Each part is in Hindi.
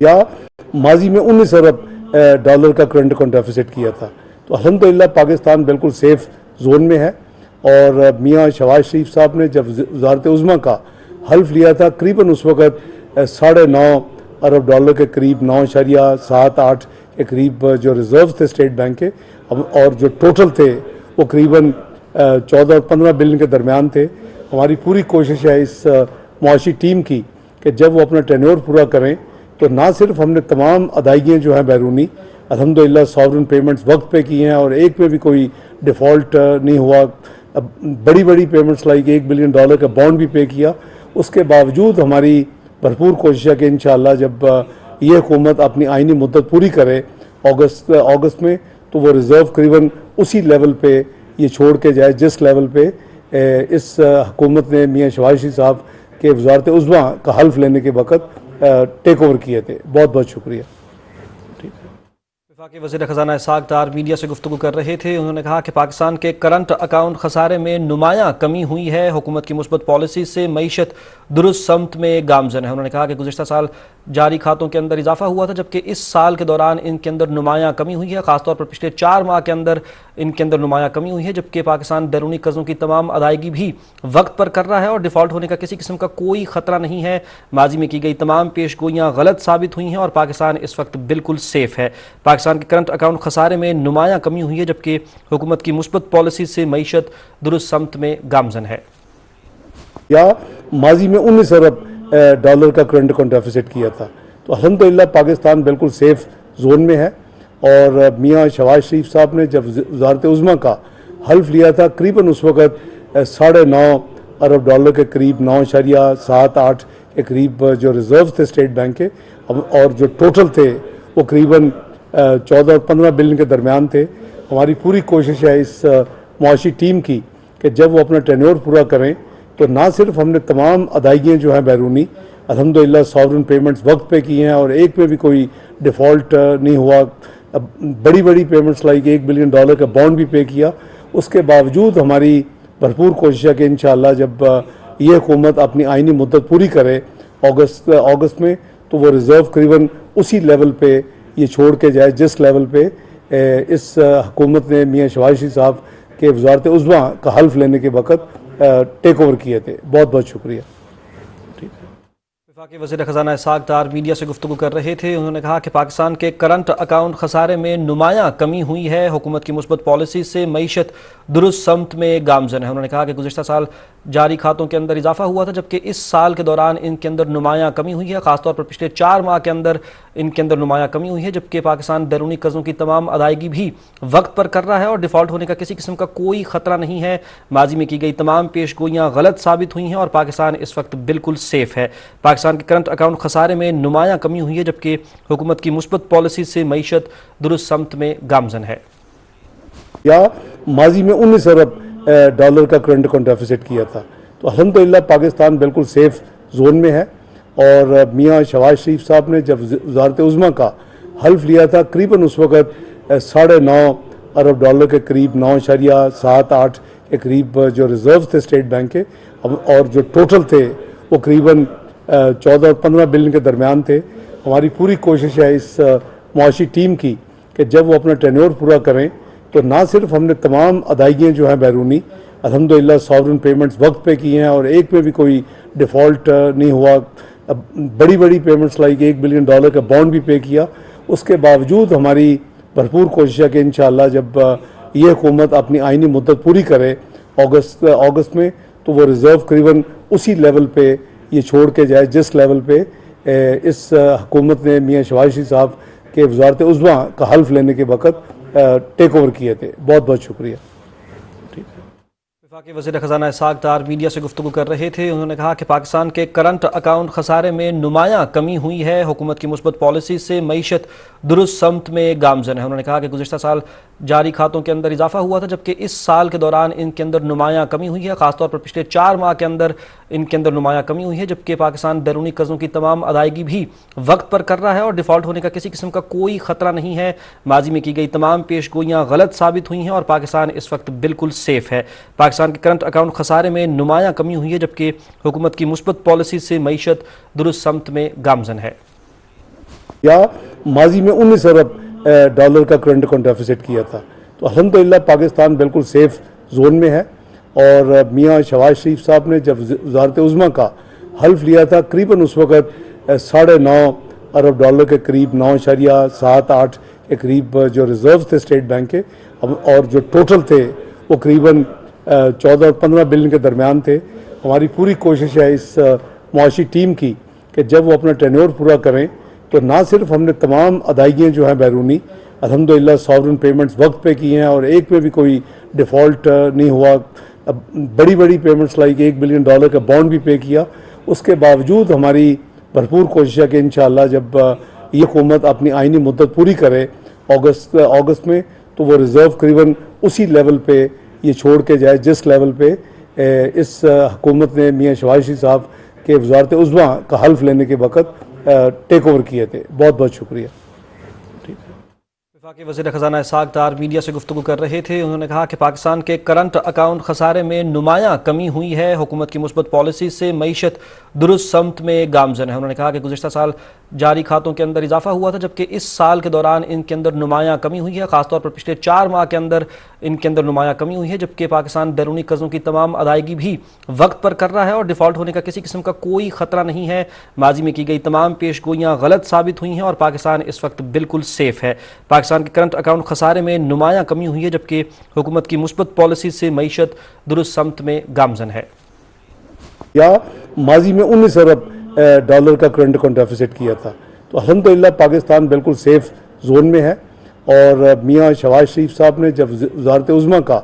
या माजी में 19 अरब डॉलर का करंट अकाउंट डेफिसिट किया था। तो अल्हम्दुलिल्लाह पाकिस्तान बिल्कुल सेफ जोन में है। और मियाँ शहबाज शरीफ साहब ने जब वज़ारत उज़्मा का हल्फ लिया था, करीबन उस वक़्त 9.5 अरब डॉलर के करीब 9.78 के करीब जो रिजर्व थे स्टेट बैंक के, और जो टोटल थे वो करीबन 14 और 15 बिलियन के दरमियान थे। हमारी पूरी कोशिश है इस मुआशी टीम की कि जब वो अपना टेन्योर पूरा करें तो ना सिर्फ हमने तमाम अदायगियाँ जो हैं बैरूनी अल्हम्दुलिल्लाह सॉवरन पेमेंट्स वक्त पे की हैं और एक में भी कोई डिफ़ॉल्ट नहीं हुआ। बड़ी बड़ी पेमेंट्स लाइक $1 बिलियन का बॉन्ड भी पे किया। उसके बावजूद हमारी भरपूर कोशिश है कि इंशाअल्लाह जब ये हुकूमत अपनी आइनी मुद्दत पूरी करे अगस्त में, तो वो रिज़र्व करीबन उसी लेवल पे ये छोड़ के जाए जिस लेवल पे इस हुकूमत ने मियाँ शहबाज शरीफ साहब के वज़ारत उज़्मा का हल्फ लेने के वक़्त टेक ओवर किए थे। बहुत बहुत शुक्रिया। वफाकी वज़ीर ख़ज़ाना इसहाक़ डार मीडिया से गुफ्तगू कर रहे थे। उन्होंने कहा कि पाकिस्तान के करंट अकाउंट खसारे में नुमायाँ कमी हुई है। हुकूमत की मुस्बत पॉलिसी से मईशत दुरुस्त समत में गामजन है। उन्होंने कहा कि गुज़िश्ता साल जारी खातों के अंदर इजाफा हुआ था, जबकि इस साल के दौरान इनके अंदर नुमायाँ कमी हुई है। खासतौर पर पिछले 4 माह के अंदर इनके अंदर नुमायाँ कमी हुई है, जबकि पाकिस्तान बैरूनी कर्ज़ों की तमाम अदायगी भी वक्त पर कर रहा है और डिफ़ॉल्ट होने का किसी किस्म का कोई ख़तरा नहीं है। माजी में की गई तमाम पेशगोइयाँ गलत साबित हुई हैं और पाकिस्तान इस वक्त बिल्कुल सेफ है। पाकिस्तान के करंट अकाउंट खसारे में नुमायाँ कमी हुई है, जबकि हुकूमत की मुस्बत पॉलिसी से मईशत दुरुस्त समत में गामजन है। या माजी में 19 अरब डॉलर का करंट अकाउंट डेफिसिट किया था। तो अल्हम्दुलिल्लाह पाकिस्तान बिल्कुल सेफ जोन में है। और मियाँ शहबाज शरीफ साहब ने जब वज़ारत उज़्मा का हल्फ लिया था, करीबन उस वक़्त 9.5 अरब डॉलर के करीब 9.78 के करीब जो रिजर्व थे स्टेट बैंक के, और जो टोटल थे वो करीबन 14 और 15 बिलियन के दरमियान थे। हमारी पूरी कोशिश है इस मुआशी टीम की कि जब वो अपना टेन्योर पूरा करें तो ना सिर्फ हमने तमाम अदायगियाँ जो हैं बैरूनी अल्हम्दुलिल्लाह सॉवरन पेमेंट्स वक्त पे की हैं और एक में भी कोई डिफ़ॉल्ट नहीं हुआ। बड़ी बड़ी पेमेंट्स लाइक $1 बिलियन का बॉन्ड भी पे किया। उसके बावजूद हमारी भरपूर कोशिश है कि इंशाअल्लाह जब ये हुकूमत अपनी आइनी मुद्दत पूरी करे अगस्त में, तो वो रिज़र्व करीबन उसी लेवल पे ये छोड़ के जाए जिस लेवल पे इस हुकूमत ने मियाँ शहबाज शरीफ साहब के वज़ारत उज़्मा का हल्फ लेने के वक़्त टेक ओवर किए थे। बहुत बहुत शुक्रिया। वफाकी वज़ीर ख़ज़ाना इसहाक़ डार मीडिया से गुफ्तगू कर रहे थे। उन्होंने कहा कि पाकिस्तान के करंट अकाउंट खसारे में नुमायाँ कमी हुई है। हुकूमत की मुस्बत पॉलिसी से मईशत दुरुस्त समत में गामजन है। उन्होंने कहा कि गुज़िश्ता साल जारी खातों के अंदर इजाफा हुआ था, जबकि इस साल के दौरान इनके अंदर नुमायाँ कमी हुई है। खासतौर पर पिछले 4 माह के अंदर इनके अंदर नुमायाँ कमी हुई है, जबकि पाकिस्तान बैरूनी कर्ज़ों की तमाम अदायगी भी वक्त पर कर रहा है और डिफ़ॉल्ट होने का किसी किस्म का कोई ख़तरा नहीं है। माजी में की गई तमाम पेशगोइयाँ गलत साबित हुई हैं और पाकिस्तान इस वक्त बिल्कुल सेफ है। पाकिस्तान के करंट अकाउंट खसारे में नुमायाँ कमी हुई है, जबकि हुकूमत की मुस्बत पॉलिसी से मईशत दुरुस्त समत में गामजन है। या माजी में 19 अरब डॉलर का करंट अकाउंट डेफिसिट किया था। तो अल्हम्दुलिल्लाह पाकिस्तान बिल्कुल सेफ जोन में है। और मियाँ शहबाज शरीफ साहब ने जब वज़ारत उज़्मा का हल्फ लिया था, करीबन उस वक़्त 9.5 अरब डॉलर के करीब 9.78 के करीब जो रिजर्व थे स्टेट बैंक के, और जो टोटल थे वो करीबन 14 और 15 बिलियन के दरमियान थे। हमारी पूरी कोशिश है इस मुआशी टीम की कि जब वो अपना टेन्योर पूरा करें तो ना सिर्फ हमने तमाम अदायगियाँ जो हैं बैरूनी अल्हम्दुलिल्लाह सॉवरन पेमेंट्स वक्त पे की हैं और एक में भी कोई डिफ़ॉल्ट नहीं हुआ। बड़ी बड़ी पेमेंट्स लाइक $1 बिलियन का बॉन्ड भी पे किया। उसके बावजूद हमारी भरपूर कोशिश है कि इंशाअल्लाह जब ये हुकूमत अपनी आइनी मुद्दत पूरी करे अगस्त में, तो वो रिज़र्व करीबन उसी लेवल पे ये छोड़ के जाए जिस लेवल पे इस हुकूमत ने मियाँ शहबाज शरीफ साहब के वज़ारत उज़्मा का हल्फ लेने के वक़्त टेक ओवर किए थे। बहुत बहुत शुक्रिया। वफाकी वज़ीर ख़ज़ाना इसहाक़ डार मीडिया से गुफ्तगू कर रहे थे। उन्होंने कहा कि पाकिस्तान के करंट अकाउंट खसारे में नुमायाँ कमी हुई है। हुकूमत की मुस्बत पॉलिसी से मईशत दुरुस्त समत में गामजन है। उन्होंने कहा कि गुज़िश्ता साल जारी खातों के अंदर इजाफा हुआ था, जबकि इस साल के दौरान इनके अंदर नुमायाँ कमी हुई है। खासतौर पर पिछले 4 माह के अंदर इनके अंदर नुमायाँ कमी हुई है, जबकि पाकिस्तान बैरूनी कर्ज़ों की तमाम अदायगी भी वक्त पर कर रहा है और डिफ़ॉल्ट होने का किसी किस्म का कोई ख़तरा नहीं है। माजी में की गई तमाम पेशगोइयाँ गलत साबित हुई हैं और पाकिस्तान इस वक्त बिल्कुल सेफ है। पाकिस्तान के करंट अकाउंट खसारे में नुमायाँ कमी हुई है, जबकि हुकूमत की मुस्बत पॉलिसी से मईशत दुरुस्त समत में गामजन है। या माजी में 19 अरब डॉलर का करंट अकाउंट डेफिसिट किया था। तो अल्हम्दुलिल्लाह पाकिस्तान बिल्कुल सेफ जोन में है। और मियाँ शहबाज शरीफ साहब ने जब वज़ारत उज़्मा का हल्फ लिया था, करीबन उस वक़्त 9.5 अरब डॉलर के करीब 9.78 के करीब जो रिज़र्व थे स्टेट बैंक के, और जो टोटल थे वो करीबन 14 और 15 बिलियन के दरमियान थे। हमारी पूरी कोशिश है इस मुआशी टीम की कि जब वो अपना टेन्योर पूरा करें तो ना सिर्फ हमने तमाम अदायगियाँ जो हैं बैरूनी अल्हम्दुलिल्लाह सॉवरन पेमेंट्स वक्त पे की हैं और एक में भी कोई डिफ़ॉल्ट नहीं हुआ। बड़ी बड़ी पेमेंट्स लाइक $1 बिलियन का बॉन्ड भी पे किया। उसके बावजूद हमारी भरपूर कोशिश है कि इंशाअल्लाह जब ये हुकूमत अपनी आइनी मुद्दत पूरी करे अगस्त में, तो वो रिज़र्व करीबन उसी लेवल पे ये छोड़ के जाए जिस लेवल पे इस हुकूमत ने मियाँ शहबाज शरीफ साहब के वज़ारत उज़्मा का हल्फ लेने के वक़्त टेक ओवर किए थे। बहुत बहुत शुक्रिया। वफाकी वज़ीर ख़ज़ाना इसहाक़ डार मीडिया से गुफ्तगू कर रहे थे। उन्होंने कहा कि पाकिस्तान के करंट अकाउंट खसारे में नुमायाँ कमी हुई है। हुकूमत की मुस्बत पॉलिसी से मईशत दुरुस्त समत में गामजन है। उन्होंने कहा कि गुज़िश्ता साल जारी खातों के अंदर इजाफा हुआ था, जबकि इस साल के दौरान इनके अंदर नुमायाँ कमी हुई है। ख़ासतौर पर पिछले 4 माह के अंदर इनके अंदर नुमायाँ कमी हुई है, जबकि पाकिस्तान बैरूनी कर्ज़ों की तमाम अदायगी भी वक्त पर कर रहा है और डिफ़ॉल्ट होने का किसी किस्म का कोई ख़तरा नहीं है। माजी में की गई तमाम पेशगोइयाँ गलत साबित हुई हैं और पाकिस्तान इस वक्त बिल्कुल सेफ है। पाकिस्तान के करंट अकाउंट खसारे में नुमायाँ कमी हुई है, जबकि हुकूमत की मुस्बत पॉलिसी से मईशत दुरुस्त समत में गामजन है। या माजी में 19 अरब डॉलर का करंट अकाउंट डेफिसिट किया था। तो अल्हम्दुलिल्लाह पाकिस्तान बिल्कुल सेफ जोन में है। और मियाँ शहबाज शरीफ साहब ने जब वज़ारत उज़्मा का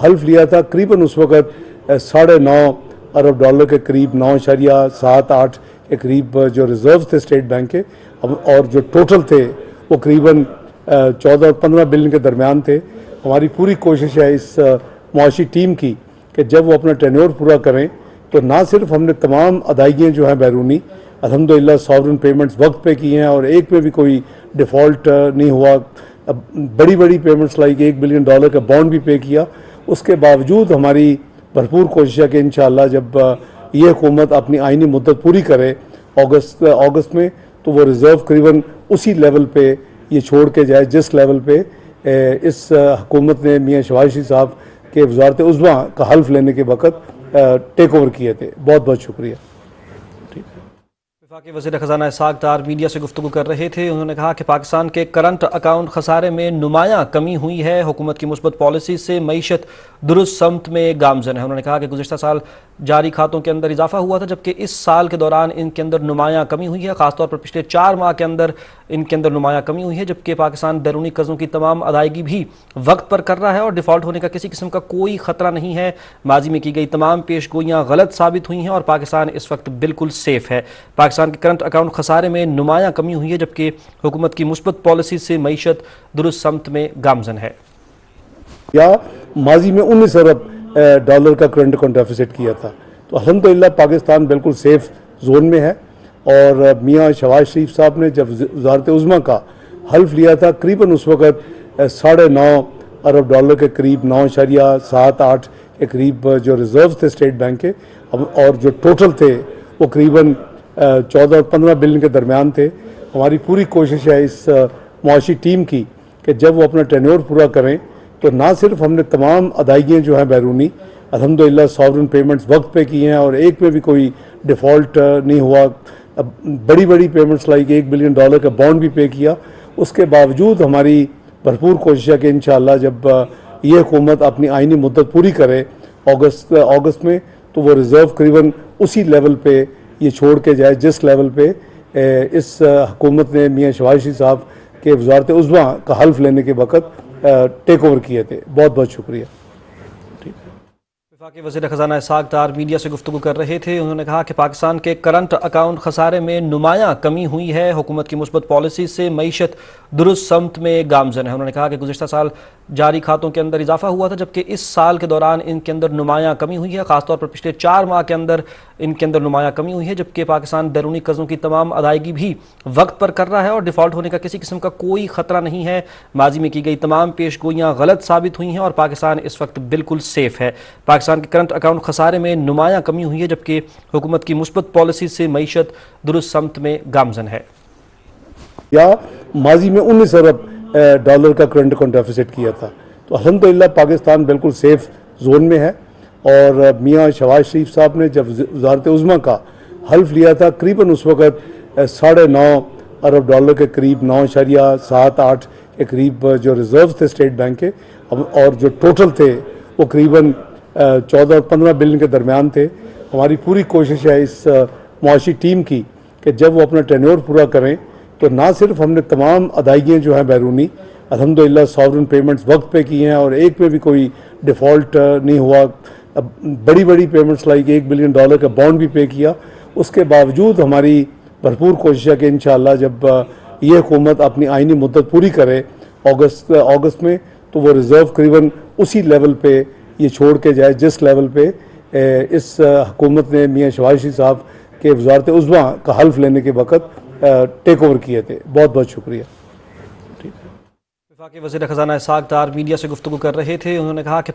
हल्फ लिया था, करीबन उस वक़्त 9.5 अरब डॉलर के करीब 9.78 के करीब जो रिज़र्व थे स्टेट बैंक के, और जो टोटल थे वो करीबन 14 और 15 बिलियन के दरमियान थे। हमारी पूरी कोशिश है इस मुआशी टीम की कि जब वो अपना टेन्योर पूरा करें तो ना सिर्फ हमने तमाम अदायगियाँ जो हैं बैरूनी अल्हम्दुलिल्लाह सॉवरन पेमेंट्स वक्त पे की हैं और एक में भी कोई डिफ़ॉल्ट नहीं हुआ। बड़ी बड़ी पेमेंट्स लाइक $1 बिलियन का बॉन्ड भी पे किया। उसके बावजूद हमारी भरपूर कोशिश है कि इंशाअल्लाह जब ये हुकूमत अपनी आइनी मुद्दत पूरी करे अगस्त में, तो वो रिज़र्व करीबन उसी लेवल पे ये छोड़ के जाए जिस लेवल पे इस हुकूमत ने मियाँ शहबाज शरीफ साहब के वज़ारत उज़्मा का हल्फ लेने के वक़्त टेक ओवर किए थे। बहुत बहुत शुक्रिया। वफाकी वज़ीर ख़ज़ाना इसहाक़ डार मीडिया से गुफ्तगू कर रहे थे। उन्होंने कहा कि पाकिस्तान के करंट अकाउंट खसारे में नुमायाँ कमी हुई है। हुकूमत की मुस्बत पॉलिसी से मईशत दुरुस्त समत में गामजन है। उन्होंने कहा कि गुज़िश्ता साल जारी खातों के अंदर इजाफा हुआ था, जबकि इस साल के दौरान इनके अंदर नुमायाँ कमी हुई है। ख़ासतौर पर पिछले 4 माह के अंदर इनके अंदर नुमायाँ कमी हुई है, जबकि पाकिस्तान बैरूनी कर्ज़ों की तमाम अदायगी भी वक्त पर कर रहा है और डिफ़ॉल्ट होने का किसी किस्म का कोई ख़तरा नहीं है। माजी में की गई तमाम पेशगोइयाँ गलत साबित हुई हैं और पाकिस्तान इस वक्त बिल्कुल सेफ है। पाकिस्तान के करंट अकाउंट खसारे में नुमायाँ कमी हुई है, जबकि हुकूमत की मुस्बत पॉलिसी से मईशत दुरुस्त समत में गामजन है। या माजी में 19 अरब डॉलर का करंट अकाउंट डेफिसिट किया था। तो अल्हम्दुलिल्लाह पाकिस्तान बिल्कुल सेफ जोन में है। और मियाँ शहबाज शरीफ साहब ने जब वज़ारत उज़्मा का हल्फ लिया था, करीबन उस वक़्त 9.5 अरब डॉलर के करीब 9.78 के करीब जो रिज़र्व थे स्टेट बैंक के, और जो टोटल थे वो करीबन 14 और 15 बिलियन के दरमियान थे। हमारी पूरी कोशिश है इस मुआशी टीम की कि जब वो अपना टेन्योर पूरा करें तो ना सिर्फ हमने तमाम अदायगियाँ जो हैं बैरूनी अल्हम्दुलिल्लाह सॉवरन पेमेंट्स वक्त पे की हैं और एक में भी कोई डिफ़ॉल्ट नहीं हुआ। बड़ी बड़ी पेमेंट्स लाइक $1 बिलियन का बॉन्ड भी पे किया। उसके बावजूद हमारी भरपूर कोशिश है कि इंशाअल्लाह जब ये हुकूमत अपनी आइनी मुद्दत पूरी करे अगस्त में, तो वो रिज़र्व करीबन उसी लेवल पे ये छोड़ के जाए जिस लेवल पे इस हुकूमत ने मियाँ शहबाज शरीफ साहब के वज़ारत उज़्मा का हल्फ लेने के वक़्त टेक ओवर किए थे। बहुत बहुत शुक्रिया। वफाकी वज़ीर ख़ज़ाना इसहाक़ डार मीडिया से गुफ्तगू कर रहे थे। उन्होंने कहा कि पाकिस्तान के करंट अकाउंट खसारे में नुमायाँ कमी हुई है। हुकूमत की मुस्बत पॉलिसी से मईशत दुरुस्त समत में गामजन है। उन्होंने कहा कि गुज़िश्ता साल जारी खातों के अंदर इजाफा हुआ था, जबकि इस साल के दौरान इनके अंदर नुमायाँ कमी हुई है। ख़ासतौर पर पिछले 4 माह के अंदर इनके अंदर नुमायाँ कमी हुई है, जबकि पाकिस्तान बैरूनी कर्ज़ों की तमाम अदायगी भी वक्त पर कर रहा है और डिफ़ॉल्ट होने का किसी किस्म का कोई ख़तरा नहीं है। माजी में की गई तमाम पेशगोइयाँ गलत साबित हुई हैं और पाकिस्तान इस वक्त बिल्कुल सेफ है। पाकिस्तान के करंट अकाउंट खसारे में नुमायाँ कमी हुई है, जबकि हुकूमत की मुस्बत पॉलिसी से मईशत दुरुस्त समत में गामजन है। या माजी में 19 अरब डॉलर का करंट अकाउंट डेफिसिट किया था। तो अल्हम्दुलिल्लाह पाकिस्तान बिल्कुल सेफ जोन में है। और मियाँ शहबाज शरीफ साहब ने जब वज़ारत उज़्मा का हल्फ लिया था, करीबन उस वक़्त 9.5 अरब डॉलर के करीब 9.78 के करीब जो रिजर्व थे स्टेट बैंक के, और जो टोटल थे वो करीबन 14 और 15 बिलियन के दरमियान थे। हमारी पूरी कोशिश है इस मुआशी टीम की कि जब वो अपना टेन्योर पूरा करें तो ना सिर्फ हमने तमाम अदायगियाँ जो हैं बैरूनी अल्हम्दुलिल्लाह सॉवरन पेमेंट्स वक्त पे की हैं और एक में भी कोई डिफ़ॉल्ट नहीं हुआ। बड़ी बड़ी पेमेंट्स लाइक $1 बिलियन का बॉन्ड भी पे किया। उसके बावजूद हमारी भरपूर कोशिश है कि इंशाअल्लाह जब ये हुकूमत अपनी आइनी मुद्दत पूरी करे अगस्त में, तो वो रिज़र्व करीबन उसी लेवल पे ये छोड़ के जाए जिस लेवल पे इस हुकूमत ने मियाँ शहबाज शरीफ साहब के वज़ारत उज़्मा का हल्फ लेने के वक़्त टेक ओवर किए थे। बहुत बहुत शुक्रिया। वफाकी वज़ीर ख़ज़ाना इसहाक़ डार मीडिया से गुफ्तगू कर रहे थे। उन्होंने कहा कि